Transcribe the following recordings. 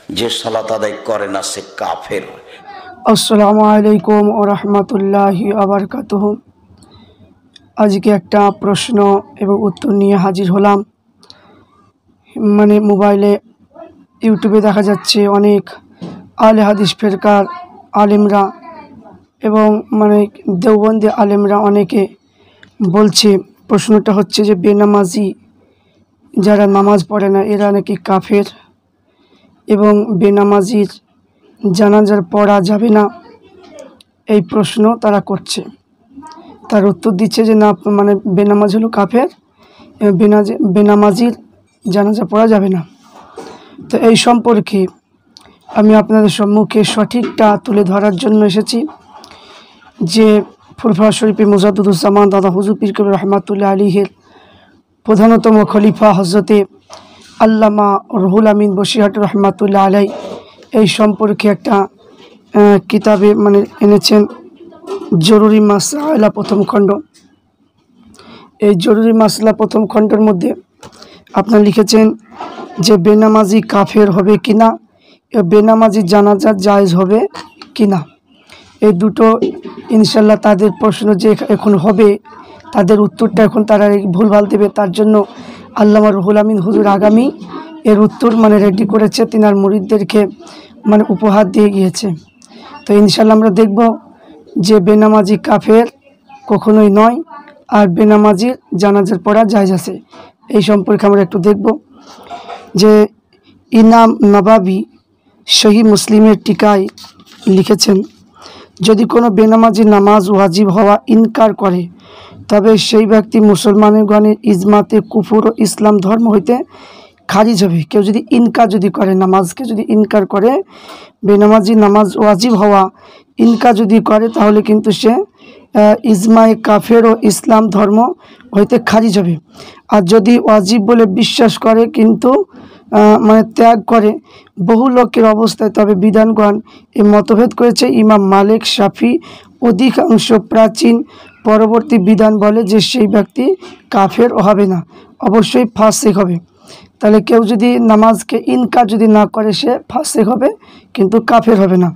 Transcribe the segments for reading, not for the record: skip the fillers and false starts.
যে সালাত আদায় করে না সে কাফের। আসসালামু আলাইকুম ওয়া রাহমাতুল্লাহি ওয়া বারাকাতুহু। আজকে একটা প্রশ্ন এবং উত্তর নিয়ে হাজির হলাম। মোবাইলে ইউটিউবে দেখা যাচ্ছে অনেক আহলে হাদিস ফিরকার আলেমরা এবং দেওবন্দি আলেমরা অনেকে বলছে, প্রশ্নটা হচ্ছে যে বেনামাজি যারা নামাজ পড়ে না এরা নাকি কাফের এবং বেনামাজির জানাজার পড়া যাবে না, এই প্রশ্ন তারা করছে। তার উত্তর দিচ্ছে যে না, বেনামাজ হলো কাফের এবং বেনামাজির জানাজা পড়া যাবে না। তো এই সম্পর্কে আমি আপনাদের সম্মুখে সঠিকটা তুলে ধরার জন্য এসেছি যে ফুরফুরা শরীফে মুজাদ্দিদুজ্জামান দাদা হুজুর পীর কবির রহমাতুল্লাহ আলাইহির প্রধানতম খলিফা হজরতে আল্লামা রুহুল আমিন বসিরহাট রহমাতুল্লাহ আলাই এই সম্পর্কে একটা কিতাবে এনেছেন, জরুরি মাসআলা প্রথম খণ্ড। এই জরুরি মাসআলা প্রথম খণ্ডের মধ্যে আপনারা লিখেছেন যে বেনামাজি কাফের হবে কিনা, বেনামাজি জানাজা জায়েজ হবে কিনা। এই দুটো ইনশাল্লাহ তাদের প্রশ্ন যে এখন হবে তাদের উত্তরটা এখন তারা ভুলভাল দেবে, তার জন্য আল্লামা রুহুল আমিন হুজুর আগামী এর উত্তর রেডি করেছে, তিনার মুরিদদেরকে উপহার দিয়ে গিয়েছে। তো ইনশাল্লাহ আমরা দেখব যে বেনামাজি কাফের কখনোই নয় আর বেনামাজির জানাজার পড়া জায়েজ আছে। এই সম্পর্কে আমরা একটু দেখব যে ইমাম নবাবী সহিহ মুসলিমের টিকায় লিখেছেন, যদি কোনো বেনামাজি নামাজ ওয়াজিব হওয়া ইনকার করে তবে সেই ব্যক্তি মুসলমানগণের ইজমাতে কুফর ও ইসলাম ধর্ম হইতে খারিজ হবে। কেউ যদি ইনকার করে, নামাজকে যদি ইনকার করে, বেনামাজি নামাজ ওয়াজিব হওয়া ইনকার যদি করে, তাহলে কিন্তু সে ইজমায়ে কাফের ও ইসলাম ধর্ম হইতে খারিজ হবে। আর যদি ওয়াজিব বলে বিশ্বাস করে কিন্তু ত্যাগ করে বহু লোকের অবস্থায়, তবে বিধানগণ এ মতভেদ করেছে। ইমাম মালিক, শাফি অধিকাংশ প্রাচীন পরবর্তী বিধান বলে যে সেই ব্যক্তি কাফের হবে না, অবশ্যই ফাসিক হবে। তাহলে কেউ যদি নামাজকে ইনকার যদি না করে সে ফাসিক হবে কিন্তু কাফের হবে না।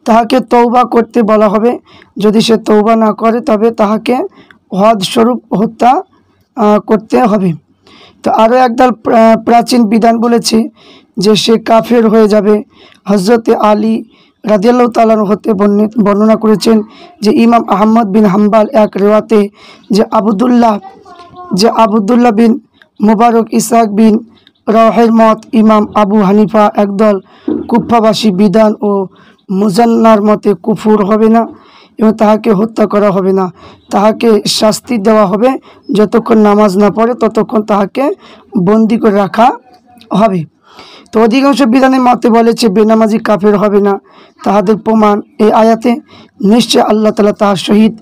তাহাকে তওবা করতে বলা হবে, যদি সে তওবা না করে তবে তাহাকে হদ স্বরূপ হত্যা করতে হবে। তো আরও একদল প্রাচীন বিধান বলেছে যে সে কাফের হয়ে যাবে। হজরতে আলী রাদিয়াল্লাহু তাআলা হতে বর্ণনা করেছেন যে ইমাম আহমদ বিন হাম্বাল এক রেওয়াতে যে আবদুল্লাহ বিন মুবারক, ইসহাক বিন রাওহের মত, ইমাম আবু হানিফা একদল কুফাবাসী বিধান ও মুজান্নার মতে কুফুর হবে না এবং তাহাকে হত্যা করা হবে না, তাহাকে শাস্তি দেওয়া হবে, যতক্ষণ নামাজ না পড়ে ততক্ষণ তাহাকে বন্দি করে রাখা হবে। তো অধিকাংশ বিধানের মতে বলেছে বেনামাজি কাফের হবে না। তাহাদের প্রমাণ এই আয়াতে, নিশ্চয় আল্লাহ তাআলা তাহার সহিত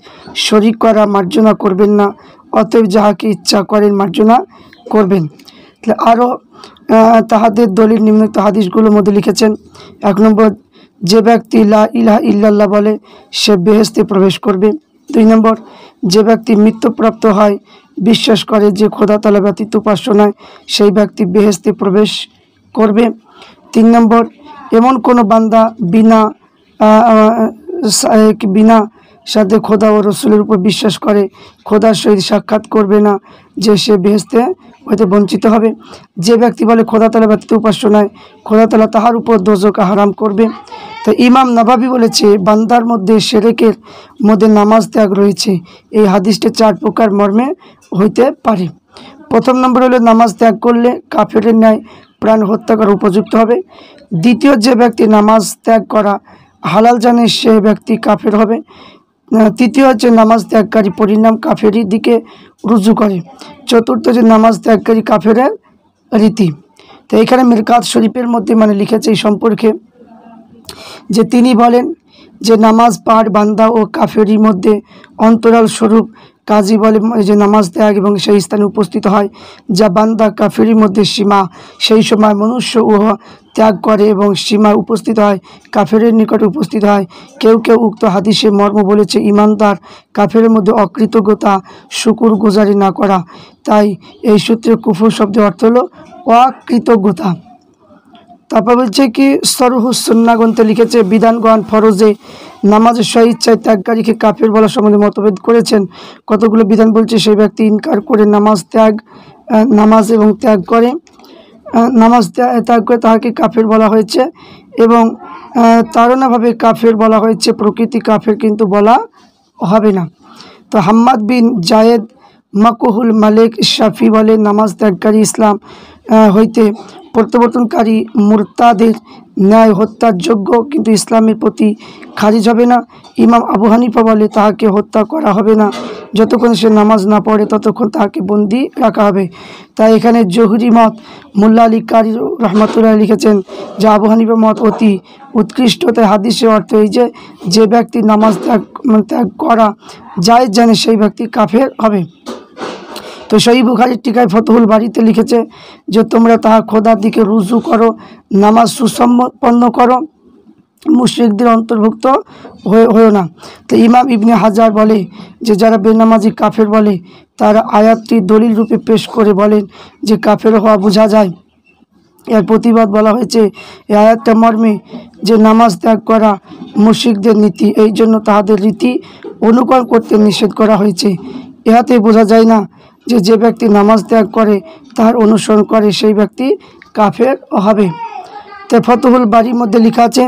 শরীক করা মার্জনা করবেন না, অতএব যাহাকে ইচ্ছা করেন মার্জনা করবেন। আরও তাহাদের দলিল নিম্নোক্ত হাদিসগুলোর মধ্যে লিখেছেন। 1 নম্বর, যে ব্যক্তি লা ইলাহা ইল্লাল্লাহ বলে সে বেহেশতে প্রবেশ করবে। 2 নম্বর, যে ব্যক্তি মৃত্যুপ্রাপ্ত হয় বিশ্বাস করে যে খোদা তাআলা ব্যতীত উপাস্য নয় সেই ব্যক্তি বেহেশতে প্রবেশ করবে। 3 নম্বর, এমন কোনো বান্দা বিনা সাথে খোদা ও রসুলের উপর বিশ্বাস করে খোদার সহিত সাক্ষাৎ করবে না যে সে বেহেশতে হইতে বঞ্চিত হবে। যে ব্যক্তি বলে খোদা তাআলা ব্যতীত উপাস্য নয় খোদা তাআলা তাহার উপর দোজখ হারাম করবে। তো ইমাম নবাবী বলেছে বান্দার মধ্যে শিরকের মধ্যে নামাজ ত্যাগ রয়েছে। এই হাদিসটি 4 প্রকার মর্মে হইতে পারে। প্রথম নম্বর হলো নামাজ ত্যাগ করলে কাফেরের ন্যায় প্রাণ হত্যা করা উপযুক্ত হবে। দ্বিতীয়, যে ব্যক্তি নামাজ ত্যাগ করা হালাল জানে সে ব্যক্তি কাফের হবে। তৃতীয় হচ্ছে নামাজ ত্যাগকারী পরিণাম কাফেরির দিকে রুজু করে। চতুর্থ, যে নামাজ ত্যাগকারী কাফেরের রীতি। তো এখানে মিরকাত শরীফের মধ্যে লিখেছে এই সম্পর্কে যে তিনি বলেন যে নামাজ পাঠ বান্দা ও কাফেরির মধ্যে অন্তরাল স্বরূপ, কাজী বলে যে নামাজ ত্যাগ এবং সেই স্থানে উপস্থিত হয় যা বান্দা কাফেরির মধ্যে সীমা, সেই সময় মনুষ্য উহা ত্যাগ করে এবং সীমা উপস্থিত হয় কাফেরের নিকটে উপস্থিত হয়। কেউ কেউ উক্ত হাদিসে মর্ম বলেছে ইমানদার কাফেরের মধ্যে অকৃতজ্ঞতা শুকুর গুজারি না করা। তাই এই সূত্রে কুফর শব্দের অর্থ হলো অকৃতজ্ঞতা। তারপর বলছে কি সরহু সুন্নাহ গ্রন্থে লিখেছে বিধানগণ ফরজে নামাজের স্বইচ্ছায় ত্যাগকারীকে কাফের বলা সম্বন্ধে মতভেদ করেছেন। কতগুলো বিধান বলছে সেই ব্যক্তি ইনকার করে নামাজ এবং ত্যাগ করে তাহাকে কাফের বলা হয়েছে এবং তাড়নাভাবে কাফের বলা হয়েছে, প্রকৃতি কাফের কিন্তু বলা হবে না। তো হাম্মাদ বিন জায়েদ মাকুহুল মালিক শাফি বলে নামাজ ত্যাগকারী ইসলাম হইতে প্রত্যাবর্তনকারী মুরতাদের ন্যায় হত্যার যোগ্য, কিন্তু ইসলামের প্রতি খারিজ হবে না। ইমাম আবু হানিফা বলে তাহাকে হত্যা করা হবে না, যতক্ষণ সে নামাজ না পড়ে ততক্ষণ তাহাকে বন্দি রাখা হবে। তাই এখানে জহুরি মত মোল্লা আলী কারি রহমতুল্লাহ লিখেছেন যে আবু হানিফা মত অতি উৎকৃষ্ট। তাই হাদিসের অর্থ এই যে ব্যক্তি নামাজ ত্যাগ করা জায়েজ জানে সেই ব্যক্তি কাফের হবে। তো সহিহ বুখারীর টিকায় ফতহুল বারীতে লিখেছে যে তোমরা তাহা খোদার দিকে রুজু করো, নামাজ সুসম্পন্ন করো, মুশরিকদের অন্তর্ভুক্ত হয়েও না। তো ইমাম ইবনে হাজার বলে যে যারা বেনামাজি কাফের বলে তারা আয়াতটি দলিল রূপে পেশ করে বলেন যে কাফের হওয়া বোঝা যায়। এর প্রতিবাদ বলা হয়েছে এই আয়াতটা মর্মে যে নামাজ ত্যাগ করা মুশরিকদের নীতি, এই জন্য তাহাদের রীতি অনুকরণ করতে নিষেধ করা হয়েছে। ইহাতে বোঝা যায় না যে ব্যক্তি নামাজ ত্যাগ করে তার অনুসরণ করে সেই ব্যক্তি কাফের হবে। তাই ফতহুল বারীর মধ্যে লেখা আছে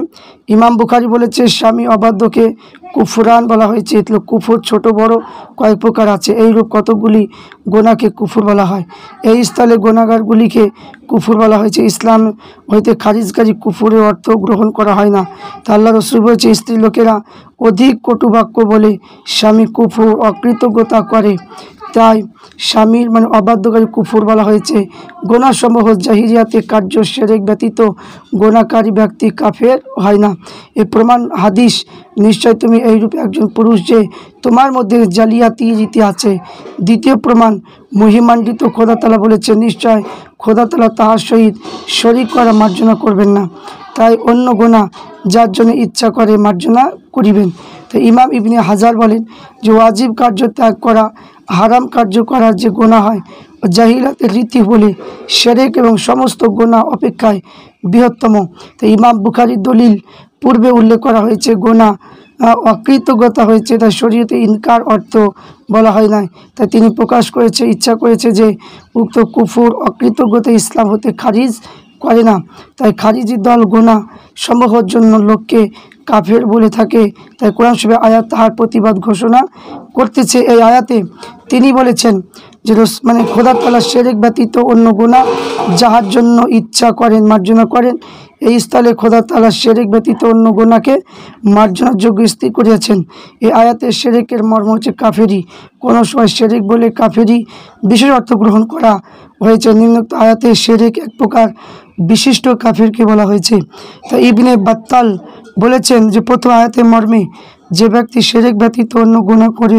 ইমাম বুখারী বলেছে স্বামী অবাধ্যকে কুফরান বলা হয়েছে। কুফর ছোট বড় কয়েক প্রকার আছে, এইরূপ কতকগুলি গোনাকে কুফর বলা হয়। এই স্থলে গোনাগারগুলিকে কুফর বলা হয়েছে। ইসলাম হইতে খারিজকারী কুফরের অর্থ গ্রহণ করা হয় না। তা আল্লাহ রসুল বলেছে স্ত্রী লোকেরা অধিক কটুবাক্য বলে স্বামী কুফর অকৃতজ্ঞতা করে, তাই স্বামীর অবাধ্যকারী কুফর বলা হয়েছে। গোনাসমূহ জাহিরিয়াতে কার্য শিরক ব্যতীত গোনাকারী ব্যক্তি কাফের হয় না। এ প্রমাণ হাদিস নিশ্চয় তুমি এইরূপে একজন পুরুষ যে তোমার মধ্যে জালিয়াতি রীতি আছে। দ্বিতীয় প্রমাণ মহিমান্বিত খোদা তাআলা বলেছে নিশ্চয় খোদা তাআলা তাহার সহিত শরীক করা মার্জনা করবেন না, তাই অন্য গোনা যার জন্য ইচ্ছা করে মার্জনা করিবেন। তো ইমাম ইবনে হাজার বলেন যে ওয়াজিব কার্য ত্যাগ করা হারাম কার্য করার যে গোনা হয় জাহিলাতের রীতি বলে শিরক এবং সমস্ত গোনা অপেক্ষায় বৃহত্তম। তো ইমাম বুখারীর দলিল পূর্বে উল্লেখ করা হয়েছে গোনা অকৃতজ্ঞতা হয়েছে, তাই শরীয়তে ইনকার অর্থ বলা হয় নাই। তাই তিনি ইচ্ছা করেছে যে উক্ত কুফর অকৃতজ্ঞতা ইসলাম হতে খারিজ করে না। তাই খারিজি দল গোনা সমূহের জন্য লোককে কাফের বলে থাকে। তাই কোরআন শরীফে আয়াত তাহার প্রতিবাদ ঘোষণা করতেছে। এই আয়াতে তিনি বলেছেন যে খোদা তাআলা শিরক ব্যতীত অন্য গুনাহ যাহার জন্য ইচ্ছা করেন মার্জনা করেন। এই স্থলে খোদা তাআলা শিরক ব্যতীত অন্য গুনাহকে মার্জনার যোগ্য স্থির করিয়াছেন। এই আয়াতে শিরকের মর্ম হচ্ছে কাফেরি। কোনো সময় শিরক বলে কাফেরি বিশেষ অর্থ গ্রহণ করা হয়েছে। নিম্নোক্ত আয়াতে শিরক এক প্রকার বিশিষ্ট কাফেরকে বলা হয়েছে। তা ইবনে বাত্তাল বলেছেন যে প্রথম আয়াতের মর্মে যে ব্যক্তি শিরক ব্যতীত অন্য গুনাহ করে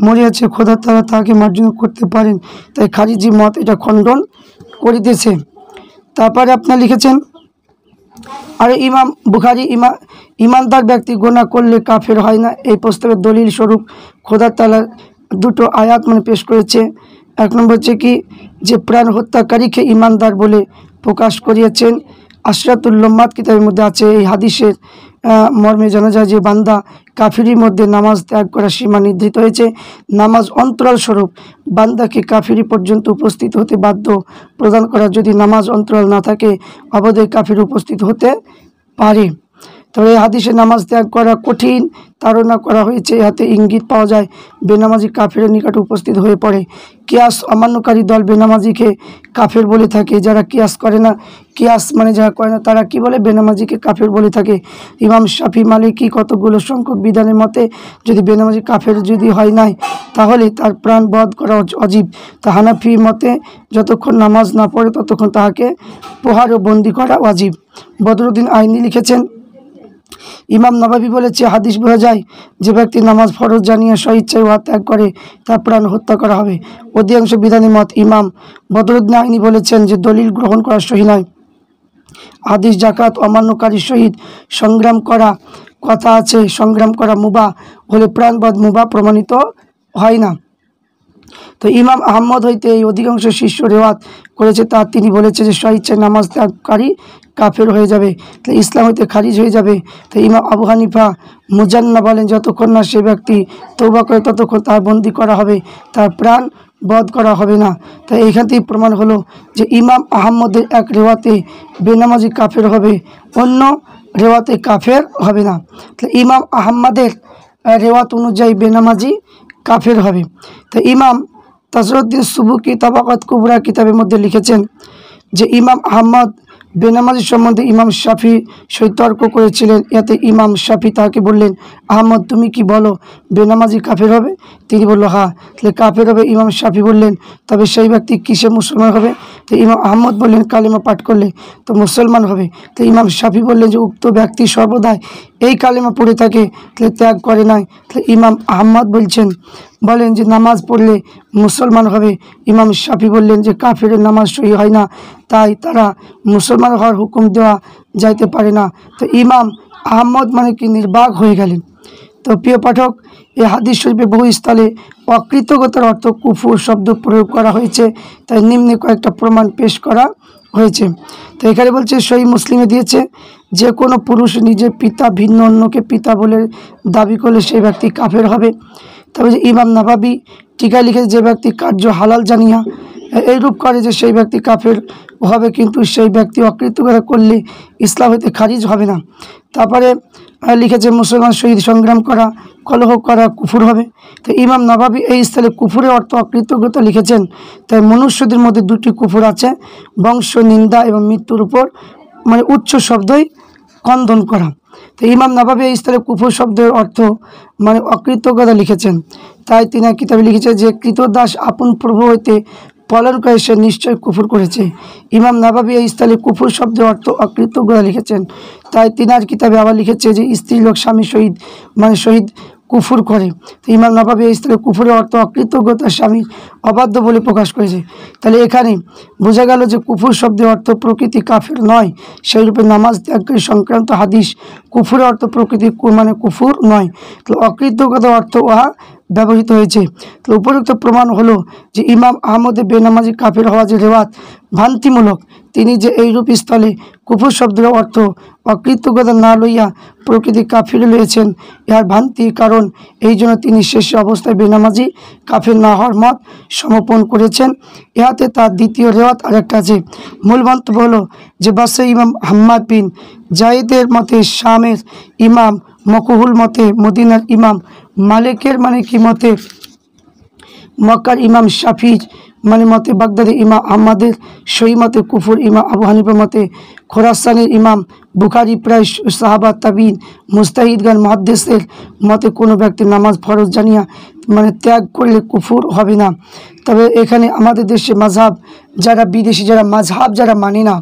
মরিয়াছে খোদা তাআলা তাকে মার্জনা করতে পারেন। তাই খারিজি মত এটা খণ্ডন করিতেছে। তারপরে আপনারা লিখেছেন আর ইমাম বুখারী ইমানদার ব্যক্তি গুনাহ করলে কাফের হয় না। এই প্রস্তাবের দলিল স্বরূপ খোদা তাআলা দুটো আয়াত পেশ করেছে। এক নম্বর হচ্ছে কি যে প্রাণ হত্যাকারীকে ইমানদার বলে প্রকাশ করিয়েছেন। আশরাতুল লম্মাত কিতাবের মধ্যে আছে। এই হাদিসের মর্মে জানা যায় যে বান্দা কাফিরির মধ্যে নামাজ ত্যাগ করার সীমা নির্ধারিত হয়েছে। নামাজ অন্তরাল স্বরূপ বান্দাকে কাফিরি পর্যন্ত উপস্থিত হতে বাধ্য প্রদান করা। যদি নামাজ অন্তরাল না থাকে অবশ্যই কাফির উপস্থিত হতে পারে। তবে এই হাদিসে নামাজ ত্যাগ করা কঠিন তাড়না করা হয়েছে। হাতে ইঙ্গিত পাওয়া যায় বেনামাজি কাফেরের নিকট উপস্থিত হয়ে পড়ে। কিয়াস অমান্যকারী দল বেনামাজিকে কাফের বলে থাকে। যারা কিয়াস করে না, কিয়াস যারা করে না তারা কি বলে বেনামাজিকে কাফের বলে থাকে। ইমাম শাফি মালিকি কতগুলো সংখ্যক বিধানের মতে যদি বেনামাজি কাফের যদি হয় নাই তাহলে তার প্রাণ বধ করা অজীব। তা হানাফি মতে যতক্ষণ নামাজ না পড়ে ততক্ষণ তাহাকে প্রহার ও বন্দী করা ওয়াজিব। বদরুদ্দিন আইনি লিখেছেন ইমাম নববী বলেছে হাদিস বোঝা যায় যে ব্যক্তি নামাজ ফরজ জানিয়ে স্বইচ্ছায় উহা ত্যাগ করে তার প্রাণ হত্যা করা হবে। অধিকাংশ বিধানী মত ইমাম বদরুদ্দিন আইনি বলেছেন যে দলিল গ্রহণ করা সহি নয়। হাদিস জাকাত অমান্যকারীর সহিত সংগ্রাম করা কথা আছে। সংগ্রাম করা মুবাহ হলে প্রাণবধ মুবাহ প্রমাণিত হয় না। তো ইমাম আহমদ হইতে এই অধিকাংশ শিষ্য রেওয়াত করেছে, তা তিনি বলেছে যে স্বইচ্ছায় নামাজ ত্যাগকারী কাফের হয়ে যাবে, তো ইসলাম হইতে খারিজ হয়ে যাবে। তো ইমাম আবু হানিফা মুজান্না বলেন, যতক্ষণ না সে ব্যক্তি তওবা করে ততক্ষণ তার বন্দী করা হবে, তার প্রাণ বধ করা হবে না। তো এইখান থেকে প্রমাণ হলো যে ইমাম আহমদের এক রেওয়াতে বেনামাজি কাফের হবে, অন্য রেওয়াতে কাফের হবে না। তো ইমাম আহমদের রেওয়াত অনুযায়ী বেনামাজি কাফের হবে। তো ইমাম তাজউদ্দিন সুবুকি তাবাকাত কুবরা কিতাবের মধ্যে লিখেছেন যে ইমাম আহমদ বেনামাজি সম্বন্ধে ইমাম শাফি সহিত তর্ক করেছিলেন। এতে ইমাম শাফি তাকে বললেন, আহমদ তুমি কি বলো, বেনামাজি কাফের হবে? তিনি বলল, হ্যাঁ। তাহলে কাফের হবে। ইমাম শাফি বললেন, তবে সেই ব্যক্তি কিসে মুসলমান হবে? তো ইমাম আহমদ বললেন, কালেমা পাঠ করলে তো মুসলমান হবে। তো ইমাম শাফি বললেন যে উক্ত ব্যক্তি সর্বদাই এই কালেমা পড়ে থাকে, তাহলে ত্যাগ করে নাই। তাহলে ইমাম আহমদ বলেন যে নামাজ পড়লে মুসলমান হবে। ইমাম শাফি বললেন যে কাফেরের নামাজ সহি হয় না, তাই তারা মুসলমান হওয়ার হুকুম দেওয়া যাইতে পারে না। তো ইমাম আহমদ মানে কি নির্বাক হয়ে গেলেন। তো প্রিয় পাঠক, এই হাদিস শরীফে বহু স্থলে অকৃতজ্ঞতার অর্থ কুফুর শব্দ প্রয়োগ করা হয়েছে, তাই নিম্নে কয়েকটা প্রমাণ পেশ করা হয়েছে। তো এখানে বলছে সহি মুসলিমে দিয়েছে, যে কোনো পুরুষ নিজের পিতা ভিন্ন অন্যকে পিতা বলে দাবি করলে সেই ব্যক্তি কাফের হবে। তবে যে ইমাম নাবাবী টিকায় লিখেছে, যে ব্যক্তি কার্য হালাল জানিয়া এইরূপ করে যে সেই ব্যক্তি কাফের হবে, কিন্তু সেই ব্যক্তি অকৃতজ্ঞতা করলে ইসলাম হইতে খারিজ হবে না। তারপরে লিখেছে মুসলমান শহীদ সংগ্রাম করা, কলহ করা কুফুর হবে। তো ইমাম নাবাবী এই স্থলে কুফুরের অর্থ অকৃতজ্ঞতা লিখেছেন। তাই মনুষ্যদের মধ্যে দুটি কুফুর আছে, বংশ নিন্দা এবং মৃত্যুর উপর মানে উচ্চ শব্দই খণ্ডন করা। তো ইমাম নাবাবী এই স্থলে কুফুর শব্দের অর্থ মানে অকৃতজ্ঞতা লিখেছেন। তাই তিনি কিতাবে লিখেছে যে কৃতদাস আপন প্রভু হইতে পলায়ন করে সে নিশ্চয় কুফুর করেছে। ইমাম নাবাবী এই স্থলে কুফুর শব্দের অর্থ অকৃতজ্ঞতা লিখেছেন। তাই তিনার কিতাবে আবার লিখেছে যে স্ত্রী লোক স্বামী শহীদ কুফুর করে। তো ইমাম নাবাবী এই স্থলে কুফুরের অর্থ অকৃতজ্ঞতা স্বামী অবাধ্য বলে প্রকাশ করেছে। তাহলে এখানে বোঝা গেল যে কুফুর শব্দের অর্থ প্রকৃতি কাফের নয়, সেই রূপে নামাজ ত্যাগকারী সংক্রান্ত হাদিস কুফুরের অর্থ প্রকৃতি মানে কুফুর নয়। তো অকৃতজ্ঞতার অর্থ উহা ব্যবহৃত হয়েছে। তো উপযুক্ত প্রমাণ হলো যে ইমাম আহমদের বেনামাজি কাফের হওয়া যে রেওয়াত ভ্রান্তিমূলক। তিনি যে এইরূপ স্থলে কুফুর শব্দের অর্থ অকৃতজ্ঞতা না লইয়া প্রকৃতি কাফির লইয়েছেন, ইহার ভ্রান্তি কারণ এই জন্য তিনি শেষ অবস্থায় বেনামাজি কাফের না হওয়ার মত সমর্পণ করেছেন। ইহাতে তার দ্বিতীয় রেওয়াত আরেকটা আছে। মূল মন্তব্য হলো যে বাসে ইমাম হাম্মাদ বিন জায়েদের মতে, শামের ইমাম মকহুল মতে, মদিনার ইমাম মালিকের মানে কি মতে, মক্কার ইমাম শাফির মানে মতে, বাগদাদের ইমাম আহমদের সহি মতে কুফুর, ইমাম আবু হানিফার মতে, খোরাসানের ইমাম বুখারি, প্রায় সাহাবা তাবিন মুস্তাহিদগান মুহাদ্দিসের মতে কোনো ব্যক্তি নামাজ ফরজ জানিয়া মানে ত্যাগ করলে কুফুর হবে না। তবে এখানে আমাদের দেশে মাযহাব যারা বিদেশি যারা মাযহাব যারা মানে না,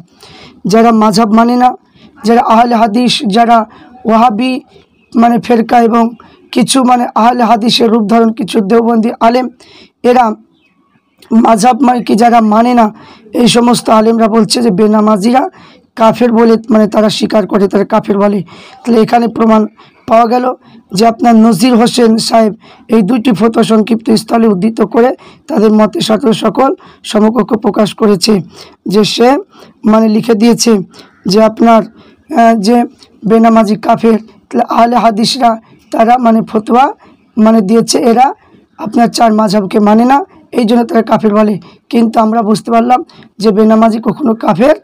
যারা আহলে হাদিস, যারা ওয়াহাবি মানে ফেরকা এবং কিছু মানে আহলে হাদিসের রূপ ধারণ কিছু দেওবন্দি আলেম, এরা মাযহাব মানে কি যারা মানে না, এই সমস্ত আলেমরা বলছে যে বেনামাজিরা কাফের বলে মানে তারা স্বীকার করে, তারা কাফের বলে। তাহলে এখানে প্রমাণ পাওয়া গেল যে আপনার নজির হোসেন সাহেব এই দুইটি ফতোয়া সংক্ষিপ্ত স্থলে উদ্ধৃত করে তাদের মতের সাথে সকল সমকক্ষ প্রকাশ করেছে। যে সে মানে লিখে দিয়েছে যে আপনার যে বেনামাজি কাফের। তাহলে আহলে হাদিসরা তারা মানে ফতোয়া মানে দিয়েছে এরা আপনার চার মাযহাবকে মানে না, এই জন্য তারা কাফের বলে। কিন্তু আমরা বুঝতে পারলাম যে বেনামাজি কখনো কাফের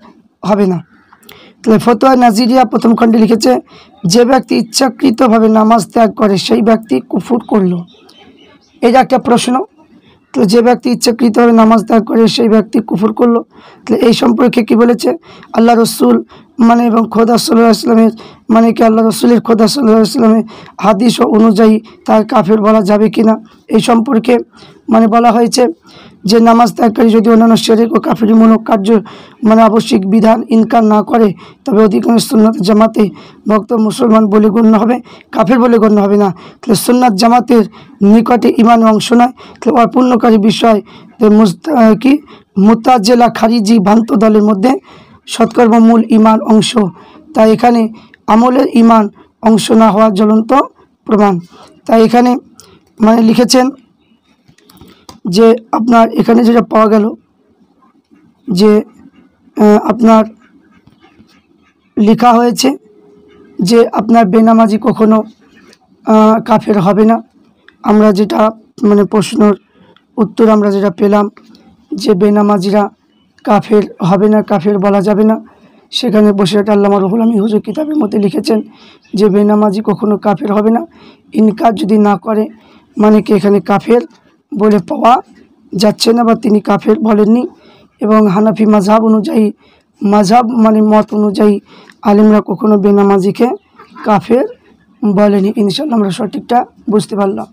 হবে না। তাহলে ফতোয়া নাজিরিয়া প্রথম খণ্ডে লিখেছে, যে ব্যক্তি ইচ্ছাকৃতভাবে নামাজ ত্যাগ করে সেই ব্যক্তি কুফর করল। এটা একটা প্রশ্ন। তো যে ব্যক্তি ইচ্ছাকৃতভাবে নামাজ ত্যাগ করে সেই ব্যক্তি কুফর করলো। তাহলে এই সম্পর্কে কি বলেছে আল্লাহ রসুল মানে এবং খোদা সাল্লাল্লাহু আলাইহি ওয়াসাল্লামের মানে কি আল্লাহ রসুলের খোদা সাল্লাল্লাহু আলাইহি ওয়াসাল্লামের হাদিস ও অনুযায়ী তার কাফের বলা যাবে কি না, এই সম্পর্কে মানে বলা হয়েছে যে নামাজ ত্যাগকারী যদি অন্যান্য শিরক ও কাফিরমূলক কার্য মানে আবশ্যিক বিধান ইনকার না করে, তবে অধিকাংশ সুন্নাত জামাতে ভক্ত মুসলমান বলে গণ্য হবে, কাফের বলে গণ্য হবে না। তাহলে সুন্নাত জামাতের নিকটে ইমানের অংশ নয়। তাহলে অপূর্ণকারী বিষয় কি মুতাজিলা খারিজি ভ্রান্ত দলের মধ্যে সৎকর্ম মূল ইমান অংশ, তাই এখানে আমলের ইমান অংশ না হওয়ার জ্বলন্ত প্রমাণ। তাই এখানে মানে লিখেছেন যে আপনার এখানে যেটা পাওয়া গেল যে আপনার লেখা হয়েছে যে আপনার বেনামাজি কখনো কাফের হবে না। আমরা যেটা মানে প্রশ্নর উত্তর আমরা যেটা পেলাম যে বেনামাজিরা কাফের হবে না, কাফের বলা যাবে না। সেখানে বসিরহাট আল্লামা রুহুল আমিন হুজুর কিতাবের মধ্যে লিখেছেন যে বেনামাজি কখনো কাফের হবে না, ইনকার যদি না করে মানে কি এখানে কাফের বলে পাওয়া যাচ্ছে না বা তিনি কাফের বলেননি। এবং হানাফি মাযহাব অনুযায়ী মাযহাব মানে মত অনুযায়ী আলেমরা কখনো বেনামাজিকে কাফের বলেনি। ইনশাআল্লাহ আমরা সঠিকটা বুঝতে পারলাম।